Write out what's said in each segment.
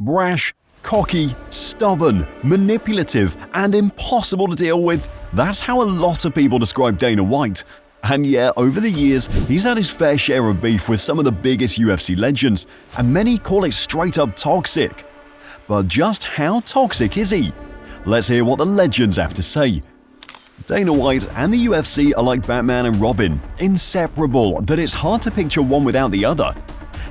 Brash, cocky, stubborn, manipulative, and impossible to deal with. That's how a lot of people describe Dana White. And yeah, over the years, he's had his fair share of beef with some of the biggest UFC legends, and many call it straight up toxic. But just how toxic is he? Let's hear what the legends have to say. Dana White and the UFC are like Batman and Robin, inseparable that it's hard to picture one without the other.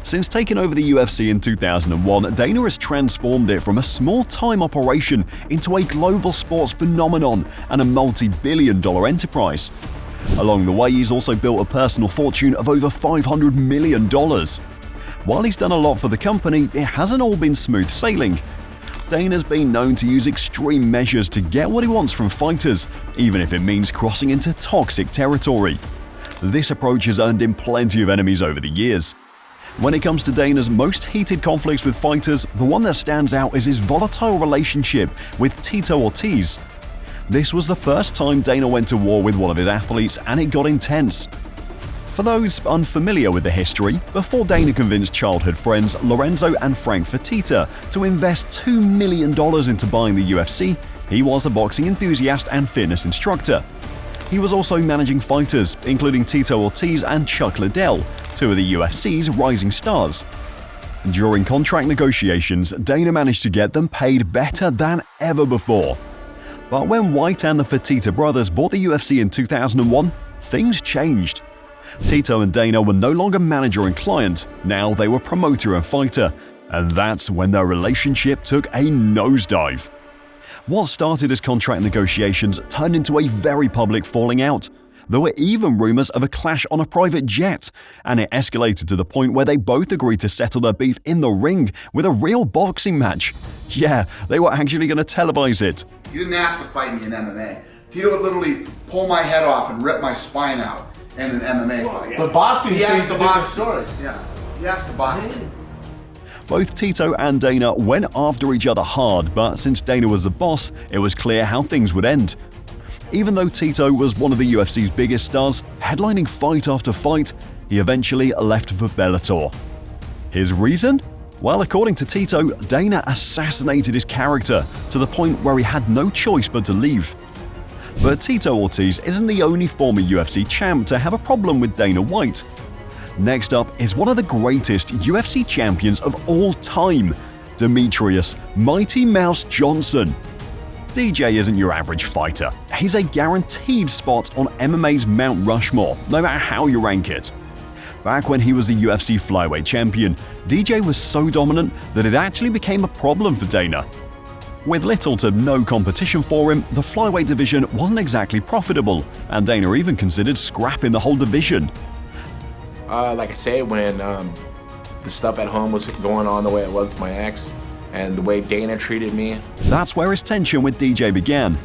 Since taking over the UFC in 2001, Dana has transformed it from a small-time operation into a global sports phenomenon and a multi-billion-dollar enterprise. Along the way, he's also built a personal fortune of over $500 million. While he's done a lot for the company, it hasn't all been smooth sailing. Dana's been known to use extreme measures to get what he wants from fighters, even if it means crossing into toxic territory. This approach has earned him plenty of enemies over the years. When it comes to Dana's most heated conflicts with fighters, the one that stands out is his volatile relationship with Tito Ortiz. This was the first time Dana went to war with one of his athletes, and it got intense. For those unfamiliar with the history, before Dana convinced childhood friends Lorenzo and Frank Fertitta to invest $2 million into buying the UFC, he was a boxing enthusiast and fitness instructor. He was also managing fighters, including Tito Ortiz and Chuck Liddell, two of the UFC's rising stars. During contract negotiations, Dana managed to get them paid better than ever before. But when White and the Fertitta brothers bought the UFC in 2001, things changed. Tito and Dana were no longer manager and client, now they were promoter and fighter, and that's when their relationship took a nosedive. What started as contract negotiations turned into a very public falling out. There were even rumors of a clash on a private jet, and it escalated to the point where they both agreed to settle their beef in the ring with a real boxing match. Yeah, they were actually going to televise it. You didn't ask to fight me in MMA. Tito would literally pull my head off and rip my spine out in an MMA fight. But boxing He asked is to a different box. story. Yeah, he asked to box me. Both Tito and Dana went after each other hard, but since Dana was the boss, it was clear how things would end. Even though Tito was one of the UFC's biggest stars, headlining fight after fight, he eventually left for Bellator. His reason? Well, according to Tito, Dana assassinated his character to the point where he had no choice but to leave. But Tito Ortiz isn't the only former UFC champ to have a problem with Dana White. Next up is one of the greatest UFC champions of all time, Demetrius Mighty Mouse Johnson. DJ isn't your average fighter. He's a guaranteed spot on MMA's Mount Rushmore, no matter how you rank it. Back when he was the UFC flyweight champion, DJ was so dominant that it actually became a problem for Dana. With little to no competition for him, the flyweight division wasn't exactly profitable, and Dana even considered scrapping the whole division. Like I say, when the stuff at home was going on the way it was with my ex, and the way Dana treated me. That's where his tension with DJ began.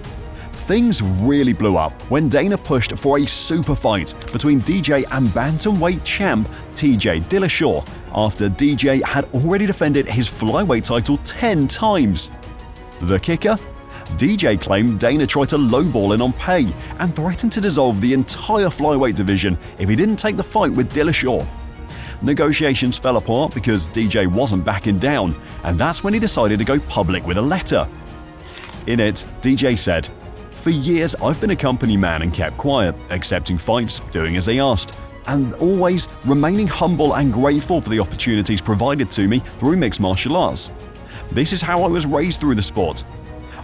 Things really blew up when Dana pushed for a super fight between DJ and bantamweight champ TJ Dillashaw after DJ had already defended his flyweight title 10 times. The kicker? DJ claimed Dana tried to lowball him on pay and threatened to dissolve the entire flyweight division if he didn't take the fight with Dillashaw. Negotiations fell apart because DJ wasn't backing down, and that's when he decided to go public with a letter. In it, DJ said, "For years I've been a company man and kept quiet, accepting fights, doing as they asked, and always remaining humble and grateful for the opportunities provided to me through mixed martial arts. This is how I was raised through the sport.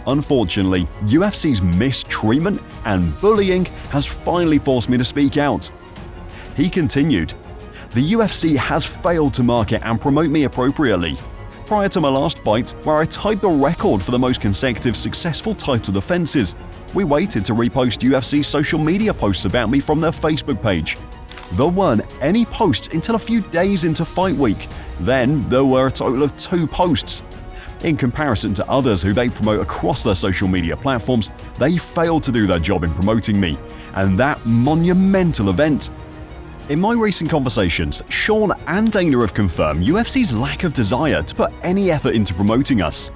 Unfortunately, UFC's mistreatment and bullying has finally forced me to speak out." He continued, "The UFC has failed to market and promote me appropriately. Prior to my last fight, where I tied the record for the most consecutive successful title defenses, we waited to repost UFC social media posts about me from their Facebook page. There weren't any posts until a few days into fight week. Then there were a total of 2 posts. In comparison to others who they promote across their social media platforms, they failed to do their job in promoting me, and that monumental event. In my recent conversations, Sean and Dana have confirmed UFC's lack of desire to put any effort into promoting us.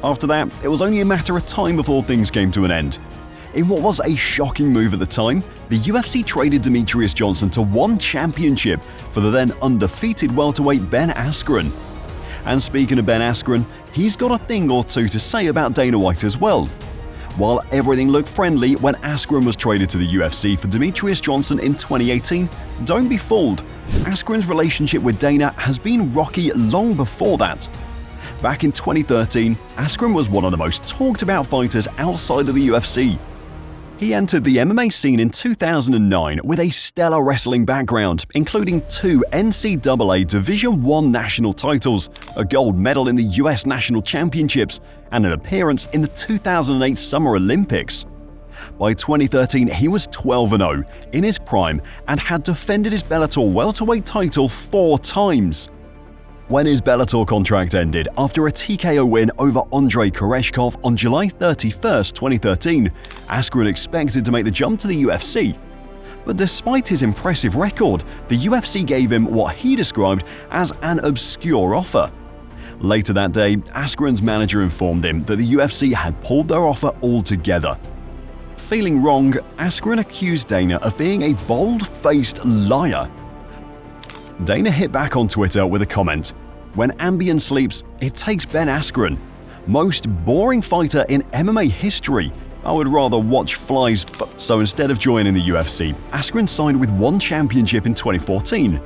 After that, it was only a matter of time before things came to an end. In what was a shocking move at the time, the UFC traded Demetrius Johnson to one championship for the then undefeated welterweight Ben Askren. And speaking of Ben Askren, he's got a thing or two to say about Dana White as well. While everything looked friendly when Askren was traded to the UFC for Demetrius Johnson in 2018, don't be fooled. Askren's relationship with Dana has been rocky long before that. Back in 2013, Askren was one of the most talked about fighters outside of the UFC. He entered the MMA scene in 2009 with a stellar wrestling background, including 2 NCAA Division I national titles, a gold medal in the US National Championships, and an appearance in the 2008 Summer Olympics. By 2013, he was 12-0 in his prime and had defended his Bellator welterweight title 4 times. When his Bellator contract ended after a TKO win over Andrei Koreshkov on July 31, 2013, Askren expected to make the jump to the UFC. But despite his impressive record, the UFC gave him what he described as an obscure offer. Later that day, Askren's manager informed him that the UFC had pulled their offer altogether. Feeling wrong, Askren accused Dana of being a bold-faced liar. Dana hit back on Twitter with a comment, "When Ambien sleeps, it takes Ben Askren. Most boring fighter in MMA history. I would rather watch flies So instead of joining the UFC, Askren signed with one championship in 2014.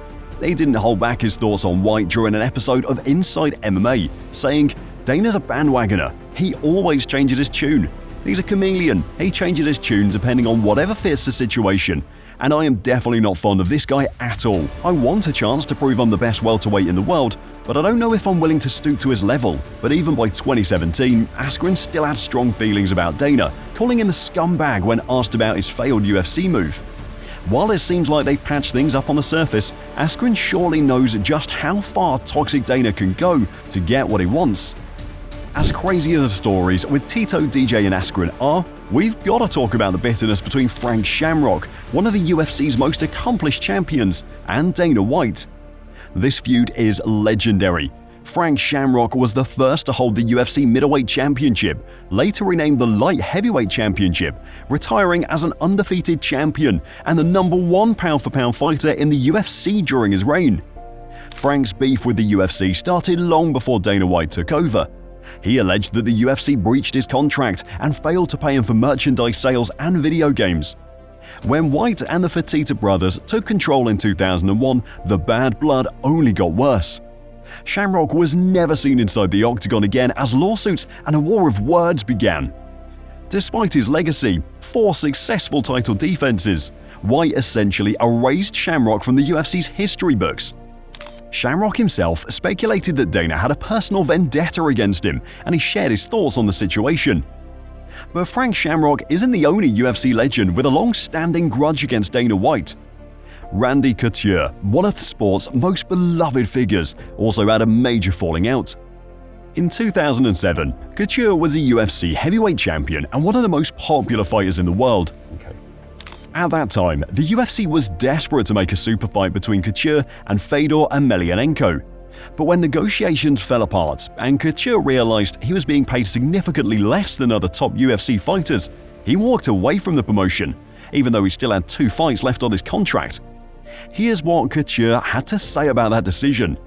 He didn't hold back his thoughts on White during an episode of Inside MMA, saying, "Dana's a bandwagoner. He always changes his tune. He's a chameleon. He changes his tune depending on whatever fits the situation. And I am definitely not fond of this guy at all. I want a chance to prove I'm the best welterweight in the world, but I don't know if I'm willing to stoop to his level." But even by 2017, Askren still had strong feelings about Dana, calling him a scumbag when asked about his failed UFC move. While it seems like they've patched things up on the surface, Askren surely knows just how far toxic Dana can go to get what he wants. As crazy as the stories with Tito, DJ and Askren are, we've got to talk about the bitterness between Frank Shamrock, one of the UFC's most accomplished champions, and Dana White. This feud is legendary. Frank Shamrock was the first to hold the UFC Middleweight Championship, later renamed the Light Heavyweight Championship, retiring as an undefeated champion and the #1 pound-for-pound fighter in the UFC during his reign. Frank's beef with the UFC started long before Dana White took over. He alleged that the UFC breached his contract and failed to pay him for merchandise sales and video games. When White and the Fertitta brothers took control in 2001, the bad blood only got worse. Shamrock was never seen inside the octagon again as lawsuits and a war of words began. Despite his legacy, 4 successful title defenses, White essentially erased Shamrock from the UFC's history books. Shamrock himself speculated that Dana had a personal vendetta against him, and he shared his thoughts on the situation. But Frank Shamrock isn't the only UFC legend with a long-standing grudge against Dana White. Randy Couture, one of the sport's most beloved figures, also had a major falling out. In 2007, Couture was a UFC heavyweight champion and one of the most popular fighters in the world. At that time, the UFC was desperate to make a super fight between Couture and Fedor Emelianenko. But when negotiations fell apart and Couture realized he was being paid significantly less than other top UFC fighters, he walked away from the promotion, even though he still had 2 fights left on his contract. Here's what Couture had to say about that decision.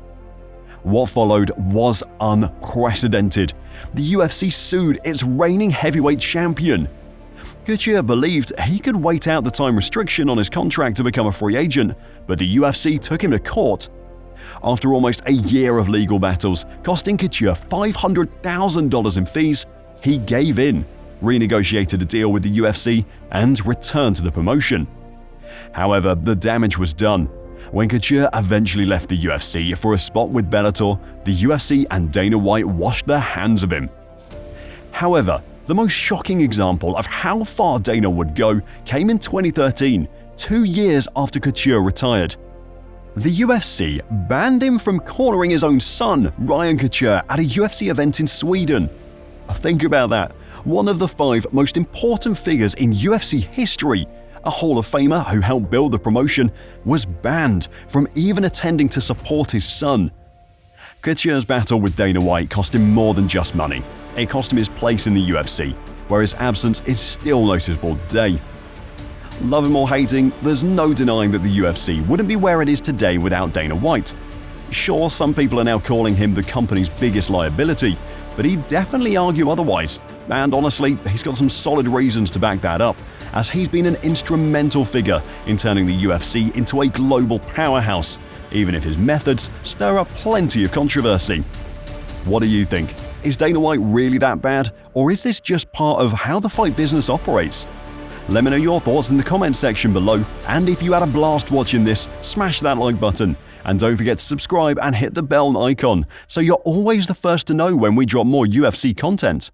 What followed was unprecedented. The UFC sued its reigning heavyweight champion. Couture believed he could wait out the time restriction on his contract to become a free agent, but the UFC took him to court. After almost a year of legal battles, costing Couture $500,000 in fees, he gave in, renegotiated a deal with the UFC, and returned to the promotion. However, the damage was done. When Couture eventually left the UFC for a spot with Bellator, the UFC and Dana White washed their hands of him. However, the most shocking example of how far Dana would go came in 2013, 2 years after Couture retired. The UFC banned him from cornering his own son, Ryan Couture, at a UFC event in Sweden. Think about that. One of the 5 most important figures in UFC history, a Hall of Famer who helped build the promotion, was banned from even attending to support his son. Couture's battle with Dana White cost him more than just money. It cost him his place in the UFC, where his absence is still noticeable today. Love him or hating, there's no denying that the UFC wouldn't be where it is today without Dana White. Sure, some people are now calling him the company's biggest liability, but he'd definitely argue otherwise. And honestly, he's got some solid reasons to back that up, as he's been an instrumental figure in turning the UFC into a global powerhouse, even if his methods stir up plenty of controversy. What do you think? Is Dana White really that bad, or is this just part of how the fight business operates? Let me know your thoughts in the comments section below, and if you had a blast watching this, smash that like button. And don't forget to subscribe and hit the bell icon so you're always the first to know when we drop more UFC content.